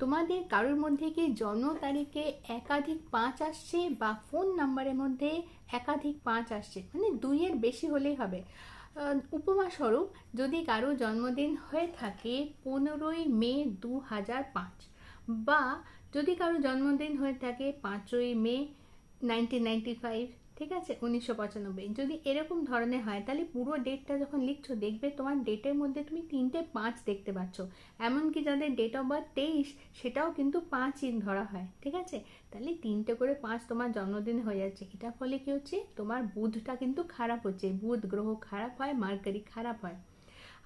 তোমাদের কারোর মধ্যে কি জন্ম তারিখে একাধিক 5 আসছে বা ফোন নাম্বারের মধ্যে একাধিক 5 আসছে, মানে 2-এর বেশি হলেই হবে। উপমা স্বরূপ, যদি কারো জন্মদিন হয়ে থাকে 15ই মে 2005, বা যদি কারো জন্মদিন হয়ে থাকে 5ই মে 1995, ঠিক আছে, 1995, যদি এরকম ধরনের হয় তাহলে পুরো ডেটটা যখন লিখছো দেখবে তোমার ডেটের মধ্যে তুমি 3টে 5 দেখতে পাচ্ছ। এমনকি যাদের ডেট অফ বার্থ 23, সেটাও কিন্তু 5ই ধরা হয়, ঠিক আছে। তাহলে 3টে করে 5 তোমার জন্মদিন হয়ে যাচ্ছে। এটার ফলে কি হচ্ছে, তোমার বুধটা কিন্তু খারাপ হচ্ছে, বুধ গ্রহ খারাপ হয়, মার্কারি খারাপ হয়।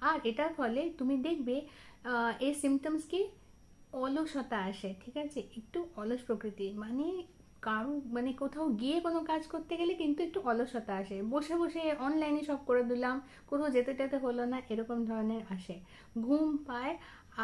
আর এটার ফলে তুমি দেখবে এই সিমটমস কি, অলসতা আসে, ঠিক আছে, একটু অলস প্রকৃতির, মানে কারো মানে কোথাও গিয়ে কোনো কাজ করতে গেলে কিন্তু একটু অলসতা আসে, বসে বসে অনলাইনে সব করে দিলাম, কোথাও যেতে টেতে হলো না, এরকম ধরনের আসে, ঘুম পায়,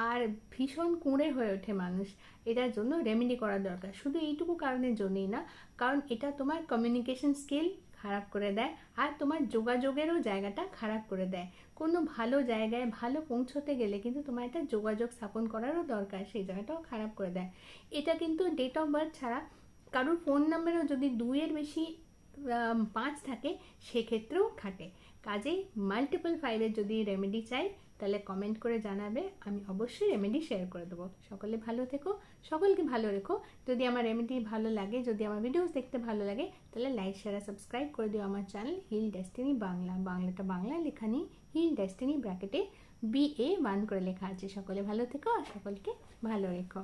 আর ভীষণ কুঁড়ে হয়ে ওঠে মানুষ। এটার জন্য রেমেডি করা দরকার, শুধু এইটুকু কারণের জন্যই না, কারণ এটা তোমার কমিউনিকেশন স্কিল খারাপ করে দেয়, আর তোমার যোগাযোগেরও জায়গাটা খারাপ করে দেয়। কোনো ভালো জায়গায় ভালো পৌঁছতে গেলে কিন্তু তোমার একটা যোগাযোগ স্থাপন করারও দরকার, সেই জায়গাটাও খারাপ করে দেয়। এটা কিন্তু ডেট অফ বার্থ ছাড়া কারোর ফোন নাম্বারেও যদি 2-এর বেশি 5 থাকে, সেক্ষেত্রেও খাটে। কাজেই মাল্টিপল 5-এর যদি রেমেডি চাই তাহলে কমেন্ট করে জানাবে, আমি অবশ্যই রেমেডি শেয়ার করে দেবো। সকলে ভালো থেকো, সকলকে ভালো রেখো। যদি আমার রেমেডি ভালো লাগে, যদি আমার ভিডিওস দেখতে ভালো লাগে, তাহলে লাইক শেয়ার আর সাবস্ক্রাইব করে দিও আমার চ্যানেল হিল ডেস্টিনি বাংলা। বাংলাটা বাংলা লেখা নেই, হিল ডেস্টিনি ব্র্যাকেটে BA1 করে লেখা আছে। সকলে ভালো থেকো আর সকলকে ভালো রেখো।